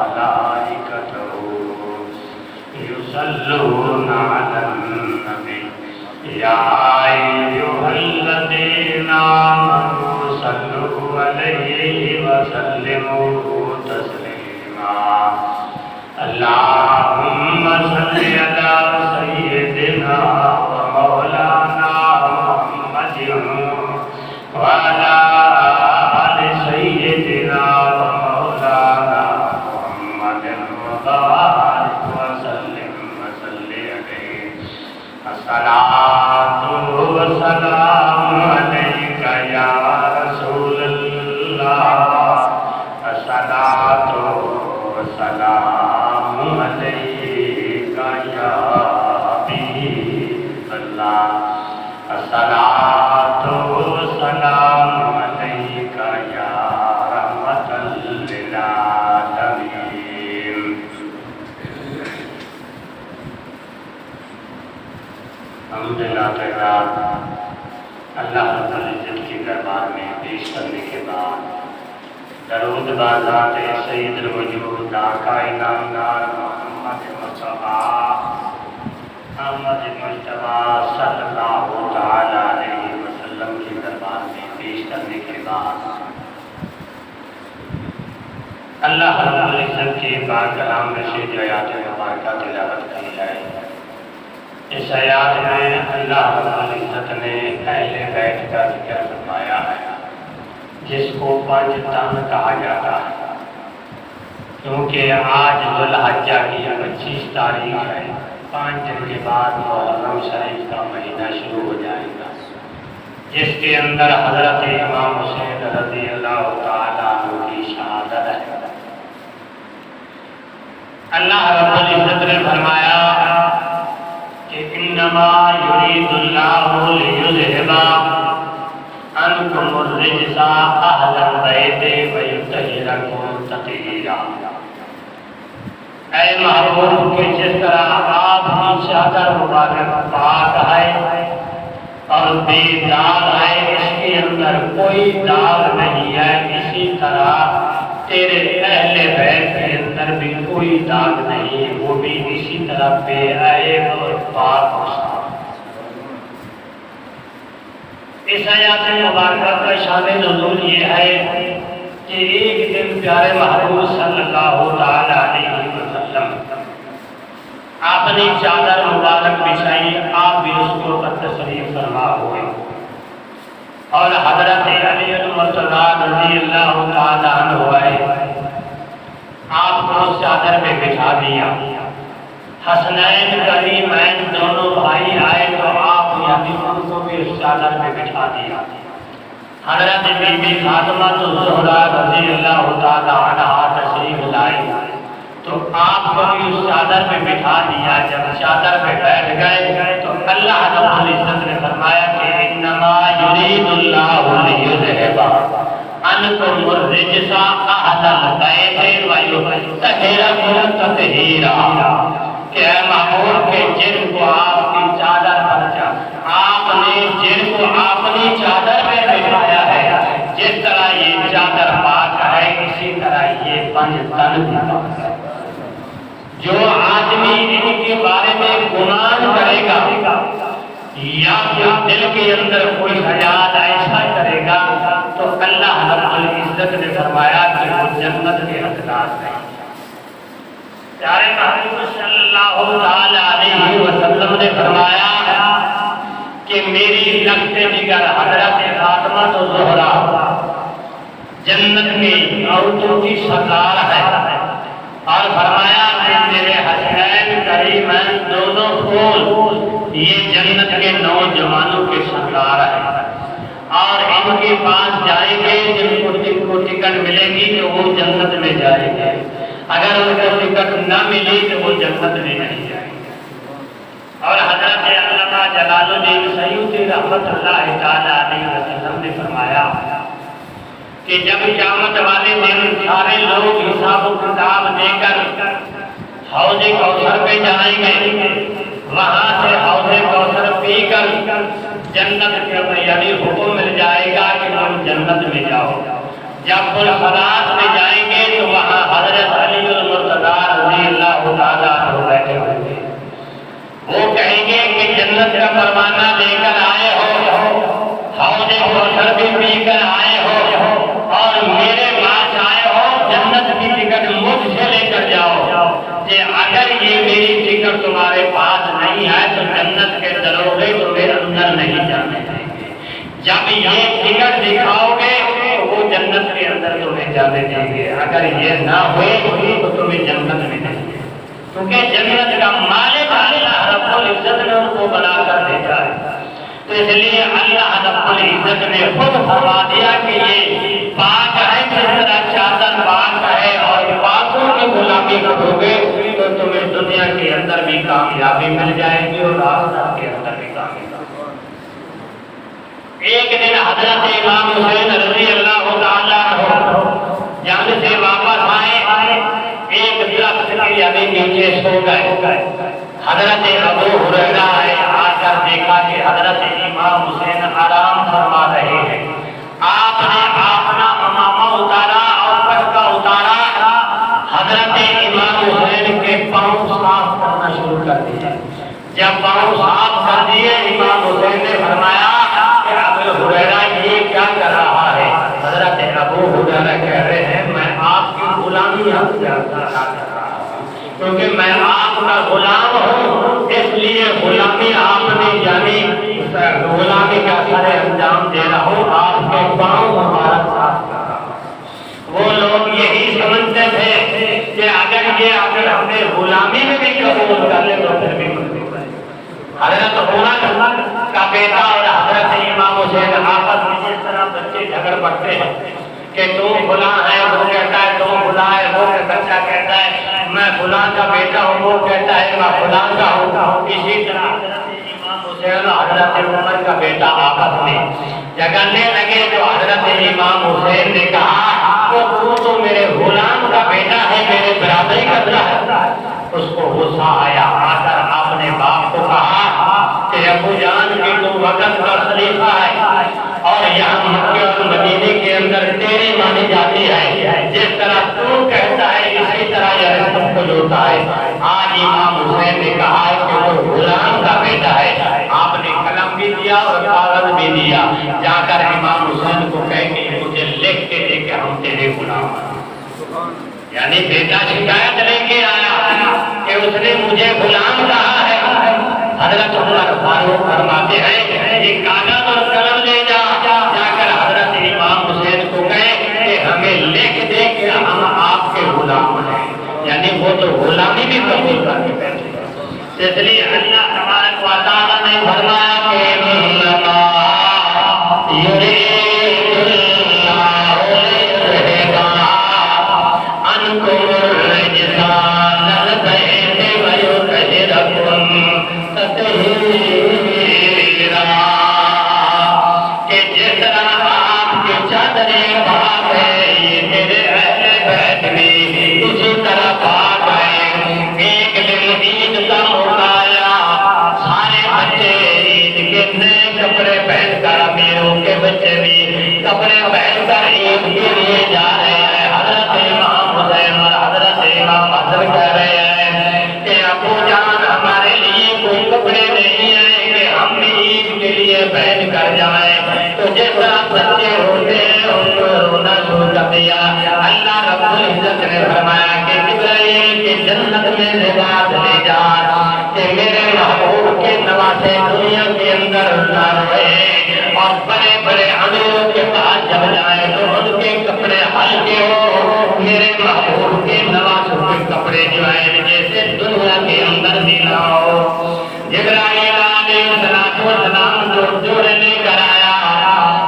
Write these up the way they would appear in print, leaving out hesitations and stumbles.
وملائكته يصلون على النبي يا أيها الذين آمنوا صلوا عليه وسلموا تسليما اللهم صل على سيدنا ومولانا محمد وعلى آل سيدنا ومولانا محمد وبارك وسلم عليه الصلاة والسلام عليك يا رسول الله الصلاة والسلام عليك يا حبيب الله الصلاة والسلام عليك يا رحمة للعالمين الحمدللہ تعالیٰ اللہ رب العزت کے دربار میں پیش کرنے کے بعد درود بازات سید الوجود آقا نامدار محمد مصطفیٰ صلی اللہ تعالیٰ علیہ وسلم کے دربار میں پیش کرنے کے بعد اللہ رب العزت کے پاک کلام میں سے جو آیات مبارکہ تلاوت کی جائے اس آیات میں اللہ رب العزت نے اہل بیت کا ذکر فرمایا ہے جس کو پانچ تن کہا جاتا ہے کیونکہ آج ذوالحجہ کی 25 تاریخ ہے 5 دن کے بعد محرم شریف کا مہینہ شروع ہو جائے گا جس کے اندر حضرت امام حسین رضی اللہ تعالیٰ عنہ کی شہادت ہے اللہ رب العزت نے فرمایا کہ انما یرید اللہ لیذھب عنکم الرجس اہل البیت ویطہرکم تطہیرا اے محبوب کہ جس طرح آپ کی چادر مبارک پاک ہے اور بے داغ ہے اس کے اندر کوئی داغ نہیں ہے اسی طرح تیرے اہل بیت کے اندر بھی کوئی داغ نہیں وہ بھی اسی طرح بے عیب اور پاک و صاف اس آیات مبارکہ کا شان نزول یہ ہے کہ ایک دن پیارے محبوب صلی اللہ تعالی علیہ وسلم آپ نے چادر مبارک بچھائی آپ بھی اس کے اوپر تشریف فرما ہوئے اور حضرت علی المرتضیٰ رضی اللہ تعالی عنہ آئے آپ کو اس چادر میں بٹھا دیا حسنین کریمین دونوں بھائی آئے تو آپ نے ان کو بھی اس چادر میں بٹھا دیا حضرت بی بی فاطمہ الزہرا رضی اللہ تعالی عنہ تشریف لائی تو آپ کو بھی اس چادر میں بٹھا دیا جب چادر میں بیٹھ گئے تو اللہ رب العزت نے فرمایا کہ انما یرید اللہ لیذھب عنکم الرجس اہل البیت ویطہرکم تطہیرا کہ اے محبوب کہ جن کو آپ کی چادر پر آپ نے جن کو اپنی چادر میں بٹھایا ہے جس طرح یہ چادر پاک ہے اسی طرح یہ پنج تن بھی پاک ہے جو آدمی ان کے بارے میں گمان کرے گا یا پھر دل کے اندر کوئی خیال ایسا کرے گا تو اللہ رب العزت نے فرمایا کہ وہ جنت کے حقدار نہیں پیارے محبوب صلی اللہ علیہ وسلم نے فرمایا کہ میری لخت جگر حضرت فاطمہ الزہرا جنت میں عورتوں کی سردار ہے اور فرمایا کہ میرے حسین کریمین دونوں پھول یہ جنت کے نوجوانوں کے سردار ہیں اور ان کے پاس جائیں گے جن کو ٹکٹ ملے گی تو وہ جنت میں جائیں گے اگر ان کو ٹکٹ نہ ملی تو وہ جنت میں نہیں جائیں گے اور حضرت علامہ جلال الدین سیوطی رحمۃ اللہ تعالی علیہ وسلم نے فرمایا کہ جب قیامت والے دن سارے لوگ حساب و کتاب دے کر حوض کوثر پہ جائیں گے وہاں سے حوض کوثر پی کر جنت کے یعنی حکم مل جائے گا کہ تم جنت میں جاؤ جب وہ صراط میں جائیں گے جنت کا پروانہ لے کر آئے ہو، حوض کوثر بھی پی کر آئے ہو اور میرے پاس آئے ہو، جنت کی ٹکٹ مجھ سے لے کر جاؤ کہ اگر یہ میری ٹکٹ تمہارے پاس نہیں ہے تو جنت کے دروازے تمہیں اندر نہیں جانے دیں گے، جب یہ ٹکٹ دکھاؤ گے تو وہ جنت کے اندر تمہیں جانے دیں گے، اگر یہ نہ ہوئے تو تمہیں جنت میں نہیں، کیونکہ جنت کا مالک اللہ رب العزت نے ان کو بنا کر بھیجا ہے۔ تو اس لیے اللہ رب العزت نے خود فرما دیا کہ یہ پاک ہے، جس طرح چادر پاک ہے، اور پاکوں کی غلامی کرو گے تو تمہیں دنیا کے اندر بھی کامیابی مل جائے گی اور آخرت کے اندر بھی کامیابی۔ ایک دن حضرت امام حسین رضی اللہ تعالیٰ عنہ جنگ سے واپس آئے، ایک درخت کے ابھی نیچے سو گئے، حضرت ابو ہریرہ آئے، آ کر دیکھا کہ حضرت امام حسین آرام فرما رہے ہیں، آپ نے اپنا امامہ اتارا اور پٹکا اتارا، حضرت امام حسین کے پاؤں صاف کرنا شروع کر دیا، جب پاؤں صاف کر دیے امام حسین نے فرمایا کہ ابو ہریرہ یہ کیا کر رہا ہے؟ حضرت ابو ہریرہ کہہ رہے ہیں میں آپ کی غلامی حق سے ادا کر رہا ہوں، کیونکہ میں آپ کا غلام ہوں، اس لیے غلامی آپ نے یعنی غلامی کا سر انجام دے رہا ہوں، آپ کے پاؤں مبارک صاف کر رہا ہوں۔ وہ لوگ یہی سمجھتے تھے کہ اگر ہم نے غلامی میں بھی قبول کر لے تو پھر بھی حضرت عمر کا بیٹا اور حضرت امام حسین آپس میں جس طرح بچے جھگڑ پڑتے ہیں کہ تم فلاں ہے، وہ کہتا ہے تم فلاں ہے، وہ بچہ کہتا ہے میں فلاں کا بیٹا ہوں، وہ کہتا ہے میں فلاں کا ہوں، اسی طرح حضرت امام حسین اور حضرت عمر کا بیٹا آپس میں جھگڑنے لگے، تو حضرت امام حسین نے کہا تو میرے غلام کا بیٹا ہے، میرے برادری کا بیٹا ہے۔ اس کو غصہ آیا، آ کر آپ نے باپ کو کہا کہ ابو جان کی تو وقت کا خلیفہ ہے اور یہاں مکہ اور مدینے کے اندر تیری مانی جاتی ہے، جس طرح تو کہتا ہے اسی طرح یہ سب کچھ ہوتا ہے۔ آج امام حسین نے کہا ہے کہ وہ غلام کا بیٹا ہے، آپ نے قلم بھی دیا اور کاغذ بھی دیا، جا کر امام حسین کو کہہ کہ مجھے لکھ کے دے کہ ہم تیرے غلام ہیں، یعنی بیٹا شکایت لے کے آیا کہ اس نے مجھے غلام کہا ہے۔ حضرت عمر فاروق فرماتے ہیں یہ کاغذ اور قلم لے جا کر حضرت امام حسین کو کہے کہ ہمیں لکھ دے کہ ہم آپ کے غلام ہیں، یعنی وہ تو غلامی بھی قبول کر کے بیٹھے۔ اس لیے اللہ تبارک و تعالیٰ نے فرمایا کہ انما یرید اللہ لیذہب عنکم الرجس اہل البیت ویطہرکم تطہیرا، کہ جس طرح آپ کی چادریں پاک ہے یہ میرے اہل بیت بھی اسی طرح پاک ہے۔ ایک دن عید کا موقع آیا، سارے بچے عید کے نئے کپڑے پہن کر، امیروں کے بچے بھی کپڑے پہن کر عید کے لیے جا رہے ہیں۔ حضرت امام حسین اور حضرت امام حسن کہہ رہے ہیں کہ ابو جان ہمارے لیے کوئی کپڑے نہیں ہیں کہ ہم بھی عید کے لیے پہن کر جائیں، تو جس طرح بچے روتے ہیں ان کو رونا شروع کر دیا۔ اللہ رب العزت نے فرمایا کہ جبرائیل کی جنت میں لباس لے جا کہ میرے محبوب کے نواسے دنیا کے اندر نہ رہے، اور بڑے بڑے امیروں کے پاس جب جائے تو ان کے کپڑے ہلکے ہو، میرے محبوب کے نواسوں کے کپڑے جو ہیں جیسے دنیا کے اندر بھی نہ ہو۔ جبرائیل علیہ السلام جو جوڑے لے کر آیا،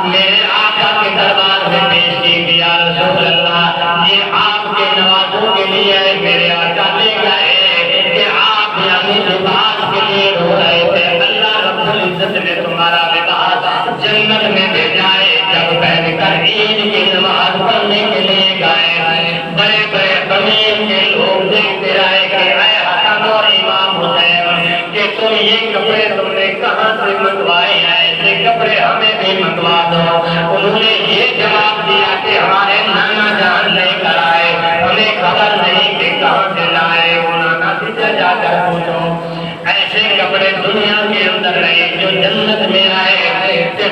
میرے آقا کے دربار میں پیش کی یا رسول اللہ یہ آپ کے نوازوں کے لیے میرے آقا لے گئے کہ آپ یعنی لباس کے لیے رو رہے تھے، اللہ رب العزت نے تمہارا لباس جنت میں بھیجا ہے۔ جب پہن کر عید کی نماز پڑھنے کے لیے گئے، بڑے بڑے امیر کے لوگ دیکھتے رہے کہ اے حسن اور امام حسین کہ تم یہ کپڑے تم نے کہاں سے منگوائے ہیں، ایسے کپڑے ہمیں بھی منگوا دو۔ انہوں نے یہ جواب دیا کہ ہمارے نانا جان لے کر آئے، ہمیں خبر نہیں کہ کہاں سے لائے، وہ نانا سے جا کر پوچھو۔ ایسے کپڑے دنیا کے اندر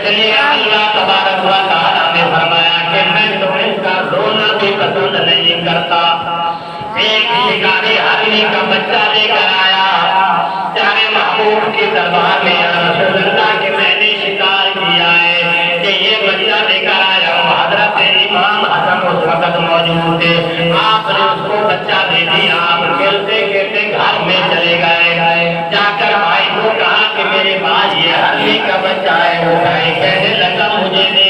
اس لیے اللہ تبارک و تعالیٰ نے فرمایا کہ میں تو اس کا رونا بھی پسند نہیں کرتا۔ ایک شکاری ہرنی کا بچہ لے کر آیا پیارے محبوب کے دربار میں، یا رسول اللہ کہ میں نے شکار کیا ہے کہ یہ بچہ لے کر آیا ہوں۔ حضرت امام حسن اس وقت موجود تھے، آپ نے اس کو بچہ دے دیا، آپ کھیلتے کھیلتے گھر میں چلے گئے، جا کر بھائی کو کہا کہ میرے پاس یہ ہرنی کا بچہ ہے۔ وہ بھائی کہنے لگا مجھے دے،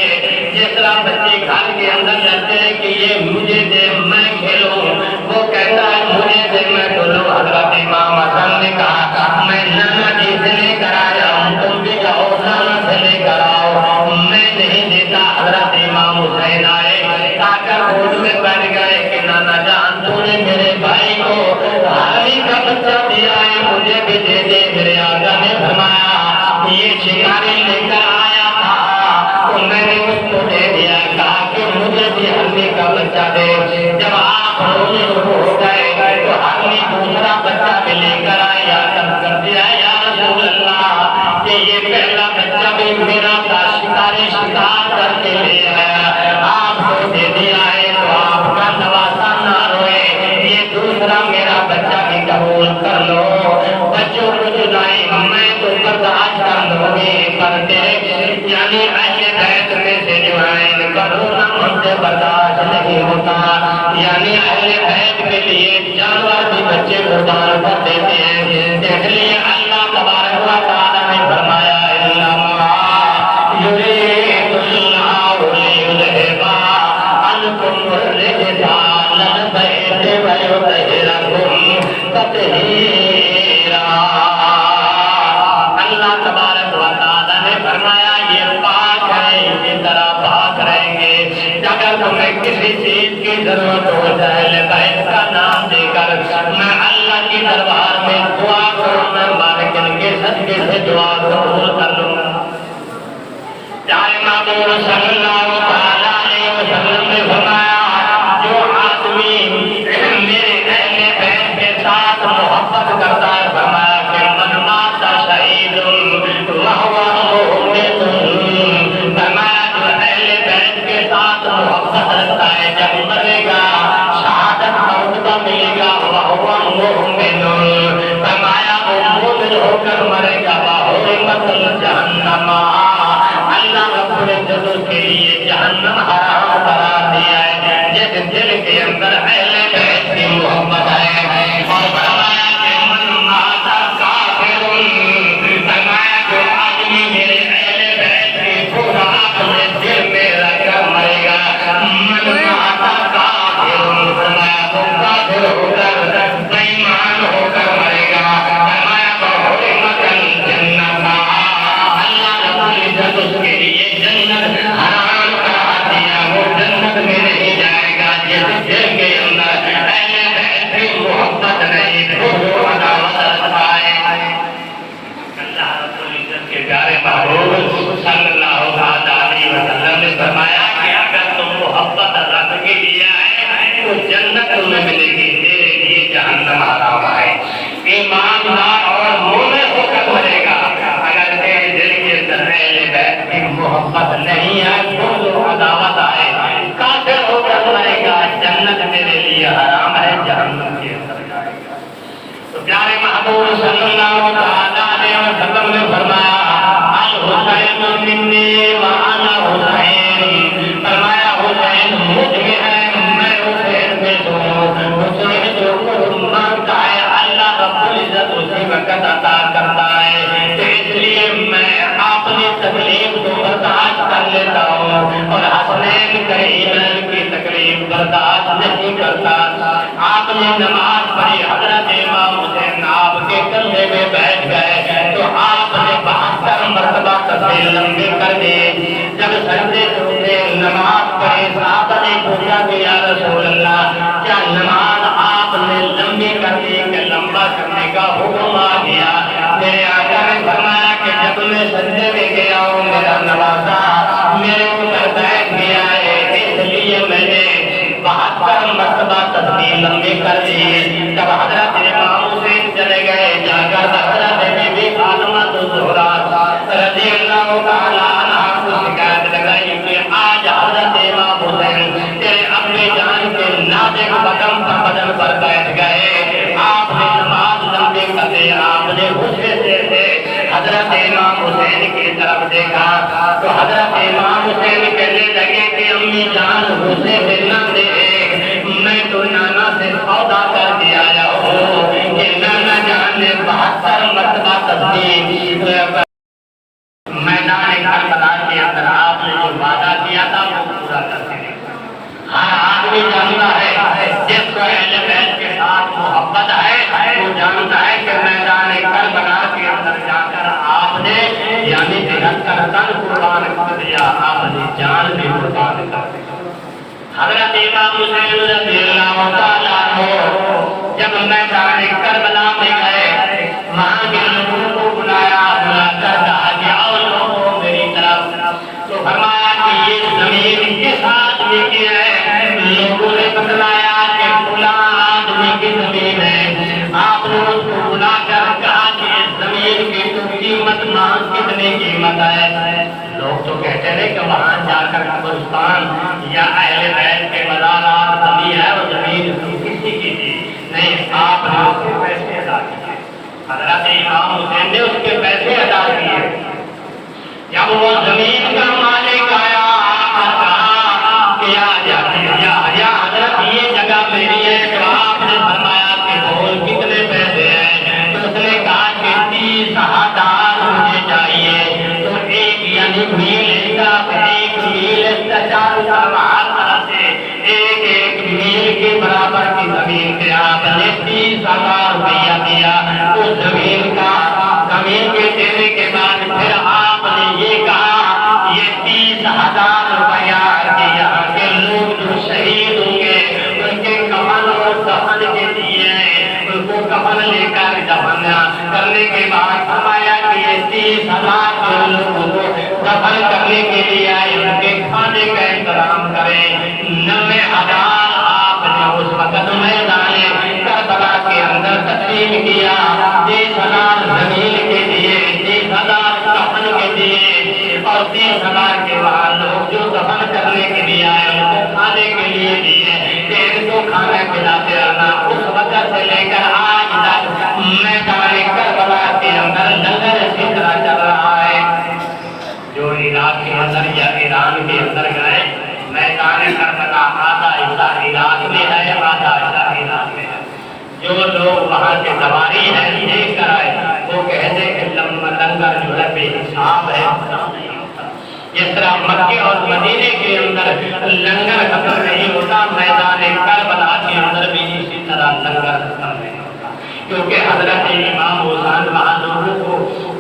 جس طرح بچے گھر کے اندر لگتے ہیں کہ یہ مجھے دے میں کھیلوں، وہ کہتا ہے مجھے دے میں کھیلوں۔ حضرت امام حسن نے کہا میں نانا جی سے لے کر آیا ہوں، تم بھی جاؤ نانا سے لے کر آؤ، میں نہیں دیتا۔ حضرت امام حسین آئے، آ کر گود میں بیٹھ گئے کہ نانا جان تو نے میرے بھائی کو ہرنی کا بچہ دیا ہے، مجھے بھی دے دے۔ میرے آقا نے فرمایا یہ شکاری لے کر آیا تھا تو میں نے اس کو دے دیا، کہا کہ مجھے بھی ہرنی کا بچہ دے۔ جب آپ رونے شروع ہو گئے تو ہرنی دوسرا بچہ بھی لے کر آیا، کر دیا یا رسول اللہ کہ یہ پہلا بچہ بھی میرا تھا، شکاری شکار کر کے لے آیا، آپ کو دے دیا ہے تو آپ کا نواسا نہ روئے، یہ دوسرا میرا بچہ بھی قبول کر لو۔ بچوں کو جدائی میں تو برداشت کر لوں گی، پر یعنی اہل بیت میں سے جو ہے کرونا ان سے برداشت نہیں ہوتا، یعنی اہل بیت کے لیے جانور بھی بچے قربان کر دیتے ہیں۔ اس لیے اللہ تبارک و تعالیٰ نے فرمایا انما یرید اللہ لیذھب عنکم الرجس اہل البیت ویطہرکم تطہیرا۔ اللہ تبارک و تعالیٰ نے فرمایا یہ پاک ہے، اسی طرح پاک رہیں گے۔ اگر تمہیں کسی چیز کی ضرورت ہو جائے بیت کا نام دے کر میں اللہ کی دربار میں دعا کروں، میں مالکن کے صدقے سے دعا قبول کر لوں گا۔ چاہے معبود صلی اللہ علیہ وسلم نے فرمایا جو آدمی میرے اہل بیت کے ساتھ محبت کرتا ہے، فرمایا کہ من مات شہید وہو مؤمن، فرمایا جو اہل بیت کے ساتھ محبت رکھتا ہے جب مرے گا شہادت کا رتبہ ملے گا، وہو مؤمن، فرمایا وہ مومن ہو کر مرے گا، وحرمت الجہنم، اللہ رب العزت اس کے لیے جہنم حرام قرار دیا ہے جس دل کے اندر اہل بیت کی محبت ہے۔ اور فرمایا کہ من مات کافر، فرمایا جو آدمی میرے اہل بیت کی برا اپنے دل میں رکھ کر مرے گا، من مات کافر، فرمایا وہ کافر ہو کر بے ایمان ہو کر مرے گا، فرمایا وحرمت الجنت، اللہ رب العزت اس کے لیے جنت حرام قرار دیا، وہ جنت میں نہیں جائے گا جس دل کے اندر اہل بیت کی محبت نہیں، وہ عداوت رکھتا ہے۔ اللہ رب العزت کے پیارے محبوب صلی اللہ علیہ وسلم نے فرمایا کہ اگر تم محبت رب کے لیے آئے تو جنت تمہیں ملے گی، میرے لیے جہنم حرام ہے۔ ایماندار اور مومن ہو کر مرے گا، اگر تیرے دل کے اندر اہل بیت کی محبت نہیں ہے، بغض و عداوت آئے، کافر ہو کر مرے گا، جنت میرے لیے حرام ہے، جہنم کے اندر جائے گا۔ تو پیارے محبوب صلی اللہ علیہ وسلم نے فرمایا الحسین منی وانا حسین، فرمایا حسین مجھ میں ہے، میں حسین میں ہوں، حسین جو قرب مانگتا ہے اللہ رب العزت اسی وقت عطا کرتا ہے، تو اس لیے میں اپنی تکلیف کو برداشت کر لیتا ہوں اور حسنین کریمین کی تکلیف برداشت نہیں کرتا۔ آپ نے نماز پڑھی، حضرت امام حسین آپ کے کندھے میں بیٹھ گئے تو آپ نے 72 مرتبہ تسبیح لمبی کر دی۔ جب سجدے سے اٹھے نماز پڑھی، صحابہ نے پوچھا کہ یا رسول اللہ کیا نماز آپ نے لمبی کر دی کہ لمبا کرنے کا حکم آ گیا؟ میرے آقا نے فرمایا کہ جب میں سجدے میں گیا ہوں میرا نوازا میرے اوپر بیٹھ گیا ہے، اس لیے میں نے 72 مرتبہ تسبیح لمبی کر دی۔ جب حضرت امام حسین چلے گئے، جا کر حضرت بی بی فاطمہ الزہرا رضی اللہ تعالیٰ عنہا کو جناب ایک قدم پر بدن پر بیٹھ گئے. آپ نے نماز لمبی کر دی. آپ نے غصے سے حضرت امام حسین کی طرف دیکھا تو حضرت امام حسین کہنے لگے کہ امی جان غصے سے نہ دے, میں تو نانا سے سودا کر کے آیا ہوں کہ نانا جان نے 72 مرتبہ تصدیق میدان کربلا کے اندر آپ نے جو وعدہ کیا تھا وہ پورا کرتے ہیں. ہر آدمی جانتا ہے جس کو اہل بیت کے ساتھ محبت ہے وہ جانتا ہے کہ میدان کربلا کے اندر جا کر آپ نے یعنی 73 تن قربان کر دیا, آپ نے جان بھی قربان کر دیا. حضرت امام حسین رضی اللہ تعالیٰ عنہ جب میدان کربلا میں گئے, وہاں کے لوگوں کو بلا کر کہا کہ آؤ لوگوں میری طرف, تو فرمایا کہ یہ زمین کس آدمی کی ہے. لوگوں نے بتلایا کہ فلاں آدمی کی زمین ہے. آپ نے اس کو بلا کر کہا کہ اس زمین کی تو قیمت کتنی قیمت ہے. لوگ تو کہتے ہیں کہ وہاں جا کر قبرستان یا اہل بیت کے مزارات زمین ہے, وہ زمین کسی کی تھی نہیں, آپ نے اس کے پیسے ادا کیے. حضرت امام حسین نے اس کے پیسے ادا کیے. جب وہ زمین کا مالک آیا کہا کہ یا حضرت یہ جگہ میری ہے, تو آپ نے فرمایا کہ بول کتنے پیسے ہیں. تو اس نے کہا کہ 30,000 مجھے چاہیے. تو ایک یعنی میل کا ایک میل ایک میل کے برابر کی زمین کے آپ نے 30,000 روپیہ دیا. اس زمین کا زمین کے دینے کے بعد پھر آپ نے یہ کہا یہ 30,000 روپیہ کہ یہاں کے لوگ جو شہید ہوں گے ان کے کفن اور دفن کے لیے ان کو کفن لے کر دفن کرنے کے بعد فرمایا کہ یہ 30,000 لوگوں کو دفن کرنے کے لیے آئے, ان کے کھانے کا انتظام کریں. 90,000 آپ نے اس وقت میدان کربلا کے اندر تقسیم کیا. 30,000 زمین کے دیے, 30,000 کفن کے دیے, اور 30,000 کے بعد لوگ جو دفن کرنے کے لیے آئے ان کو کھانے کے لیے دیے کہ ان کو کھانا کھلاتے رہنا. اس وقت سے لے کر آج تک میدان کربلا کے اندر لنگر اسی طرح چل رہا ہے. جو عراق کے اندر یا ایران کے اندر گئے, میدان کربلا آدھا حصہ عراق میں ہے, آدھا حصہ ایران میں ہے. جو لوگ وہاں کے سواری ہیں دیکھ کر آئے وہ کہتے ہیں کہ لنگر جو ہے بے حساب ہے. جس طرح مکے اور مدینے کے اندر لنگر ختم نہیں ہوتا, میدان کربلا کے اندر بھی اسی طرح لنگر ختم نہیں ہوتا, کیونکہ حضرت امام حسین وہاں لوگوں کو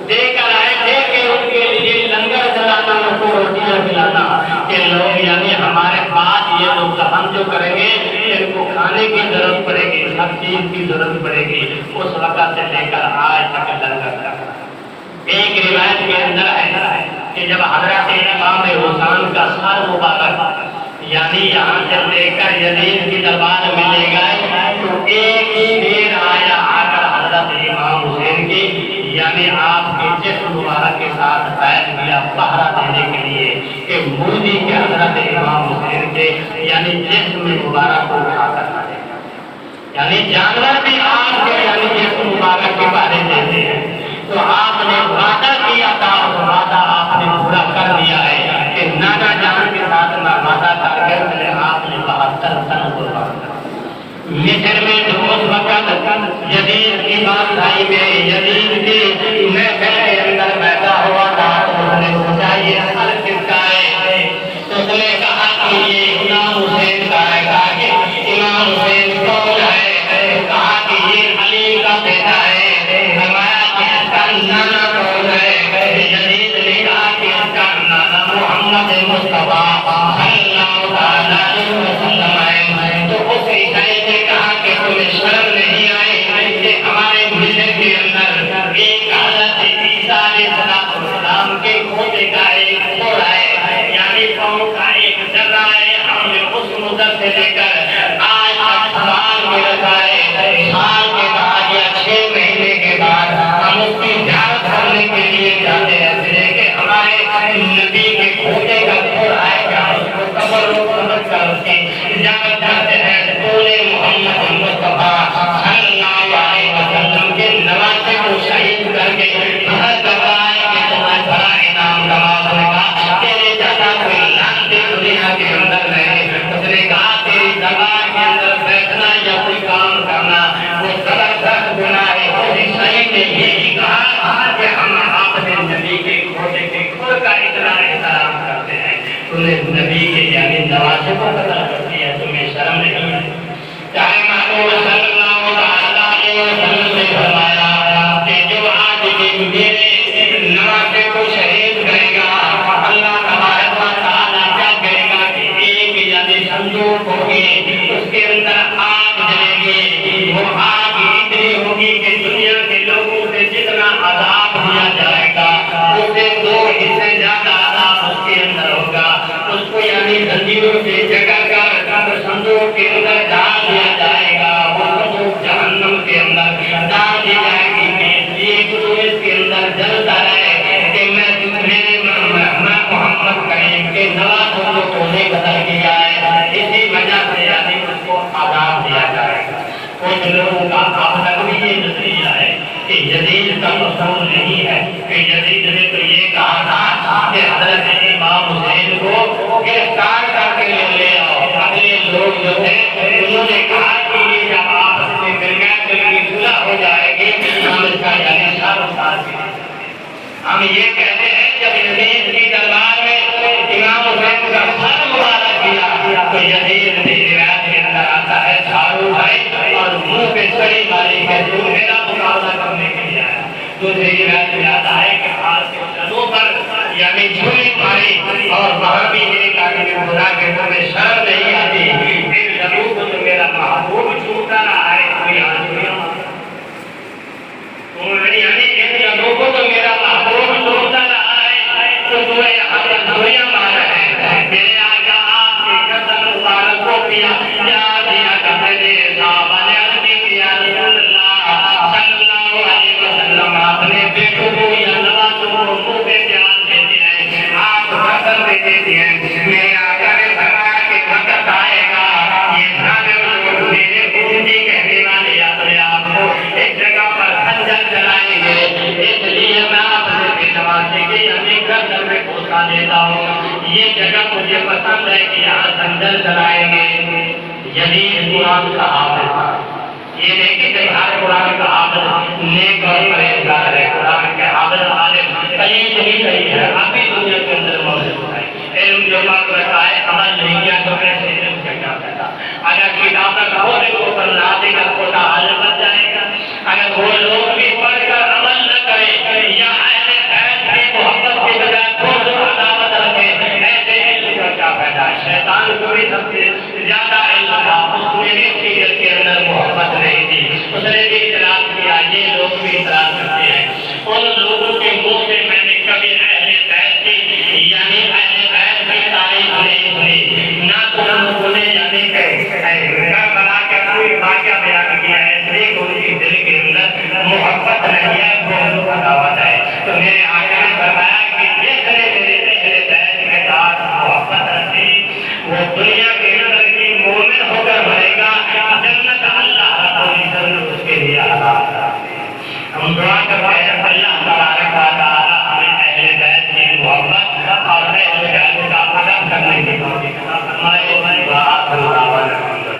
دے کر آئے تھے کہ ان کے لیے لنگر چلانا, ان کو روٹیاں کھلانا کہ لوگ یعنی ہمارے پاس یہ لوگ دفن جو کریں گے ان کو کھانے کی ضرورت پڑے گی, ہر چیز کی ضرورت پڑے گی. اس وقت سے لے کر آج تک لنگر چلا. ایک روایت کے اندر ہے کہ جب حضرت امام حسین کا سر مبارک یعنی یہاں سے لے کر یزید کی دربار میں لے گئے تو ایک شیر آیا آ کر حضرت امام حسین کی یعنی آپ کے جسم مبارک کے ساتھ بیٹھ گیا پہرا دینے کے لیے کہ مودی کے حضرت امام حسین کے یعنی جسم مبارک کو اٹھا کر لانے کا. یعنی جانور بھی آپ کے یعنی جسم مبارک کے بارے دیتے ہیں. تو آپ نے وعدہ کیا تھا, اس وعدہ آپ نے پورا کر دیا ہے کہ نانا جان کے ساتھ میں وعدہ کر کے آپ نے 72 تن قربان کر. مصر میں جو اس وقت یزید کی بادشاہی میں یزید کی محفل کے اندر بیٹھا ہوا تھا تو اس نے سوچا یہ سر کس کا ہے, تو اس نے کہا کہ یہ امام حسین کا ہے. کہا کہ امام حسین کون ہے, کہا کہ یہ علی کا بیٹا ہے. نانا کون ہے, یزید نے کہا کہ اس کا نانا محمد مصطفیٰ صلی اللہ علیہ وسلم ہے. تو اس عیسائی نے کہا کہ تمہیں شرم نہیں آئی کہ ہمارے ملک کے اندر ایک حضرت عیسیٰ علیہ السلام کے کھوٹے کا ایک گھوڑا ہے یعنی پاؤں کا ایک ذرہ ہے, ہم نے اس مدت سے لے کر آج تک سال میں رکھا ہے. سال کے بعد یا 6 مہینے کے بعد ہم اس کی زیارت کرنے کے لیے جاتے ہیں کہ ہمارے نبی کے کھوٹے کا گھوڑا ہے, کیا اس کو قبر سمجھ کر اس کی زیارت کرتے ہیں. رسول محمد مصطفیٰ صلی اللہ علیہ وسلم کے نواسے کو شہید کر کے ہر دبائے کہ تمہیں بڑا انعام کما ہوگا، تیرے جیسا کوئی لانتی دنیا کے اندر نہیں۔ اس نے کہا تیری دبائے کے اندر بیٹھنا یا کوئی کام کرنا وہ زبردست گناہ ہے۔ صحیح نے یہی کہا کہ ہم اپنے نبی کے کھوٹے کے کھول کا اتنا احترام کرتے ہیں، تمہیں نبی کے یعنی نواسے کو قتل کرتی ہے، تمہیں شرم نہیں ہے؟ چاہے محمود صلی اللہ علیہ وسلم نے فرمایا کہ جو آج بھی میرے نواسے کو شہید کرے گا، اللہ تبارک و تعالیٰ کیا کرے گا کہ ایک یعنی صندوق ہوگی، اس کے اندر آگ جلے گی، وہ آگ اتنی ہوگی کہ دنیا کے لوگوں سے جتنا عذاب دیا جائے گا اس سے 2 حصے زیادہ عذاب اس کے اندر ہوگا۔ اس کو یعنی زنجیروں سے جکڑ کر صندوق کے اندر ڈال دیا جائے گا، وہ صندوق جہنم کے اندر ڈال دی جائے گی کہ ایک تو اس کے اندر جلتا ہے کہ میں محمد کریم کے نواسوں کو تو نے قتل کیا ہے، اسی وجہ سے یعنی اس کو عذاب دیا جائے گا۔ کچھ لوگوں کا اب تک بھی یہ نظریہ ہے کہ یزید کا مصور نہیں ہے، کہ یزید نے تو یہ کہا تھا کہ حضرت امام حسین کو گرفتار کر کے لے آؤ۔ اگلے لوگ جو تھے انہوں نے کہا کہ یہ جب آپس میں مل گئے تو یہ صلح ہو جائے گی، ہم اس کا یعنی سر اتار کے ہم یہ کہتے ہیں جب یزید کی دربار میں امام حسین کا سر مبارک کیا تو یزید نے روایت کے اندر آتا ہے جھاڑو بھائی اور منہ پہ سڑی ماری کہ تو میرا مقابلہ کرنے کے لیے آیا۔ دوسری روایت میں آتا ہے کہ ہاتھ کے جنوں پر یعنی جھولی ماری اور وہاں بھی یہ کہا کہ خدا کے منہ میں شرم نہیں آتی، ان جنوں کو تو میرا محبوب چھوٹا رہا ہے، کوئی آدمیاں یعنی ان جنوں کو تو میرا محبوب چھوٹا رہا ہے تو تمہیں یہاں پر دھولیاں مار رہے ہیں۔ میرے آقا آپ کے قدم مبارک کو پیا دیا کرتے تھے، صحابہ نے عرض کی یا رسول اللہ صلی اللہ علیہ وسلم اپنے بیٹوں کو یا نواسوں کو منہ پہ پیار دیتے ہیں، آپ قسم دے دیتے ہیں۔ میرے آقا نے فرمایا کہ وقت آئے گا یہ ظالم لوگ میرے بوجھی کہنے والے اپنے آپ کو ایک جگہ پر خنجر چلائیں گے، اس لیے میں اپنے نواسے کے یعنی گردن میں گھوسا دیتا ہوں، یہ جگہ مجھے پسند ہے کہ یہاں خنجر چلائیں گے۔ یزید قرآن کا حافظ تھا، یہ نہیں کہ ہر قرآن کا حافظ نیک اور پرہیزگار ہے، قرآن کے حافظ عالم کہیں ہے، ابھی دنیا کے اندر موجود ہے۔ علم جو پڑھ رکھا ہے عمل نہیں کیا تو ایسے علم کا کیا فائدہ؟ اگر کتاب کا کہو تو پر نازل کا کھوٹا عالم بن جائے گا۔ اگر وہ لوگ بھی پڑھ کر عمل نہ کرے یا اہل بیت کی محبت کے بجائے بغض و عداوت رکھے، ایسے علم کا کیا فائدہ؟ شیطان کو بھی سب سے زیادہ علم تھا، اس نے بھی سیرت کے اندر محبت نہیں تھی، اس نے بھی اعتراض کیا، یہ لوگ بھی اعتراض کرتے ہیں۔ ان لوگوں کے منہ سے میں نے کبھی اہل بیت کی یعنی اہل بیت کی تعریف نہیں سنی، نہ تو ان لوگوں نے یعنی کربلا کا کوئی واقعہ بیان کیا ہے، اس لیے ان کے دل کے اندر محبت نہیں ہے، بغض و عداوت ہے۔ تو میرے آقا نے فرمایا کہ جس نے میرے اہل بیت کے ساتھ محبت رکھی وہ دنیا کے اندر کی مومن ہو کر مرے گا، جنت اللہ رب العزت اس کے لیے حلال ہے۔ ہم دعا کرتے ہیں اللہ تبارک و تعالیٰ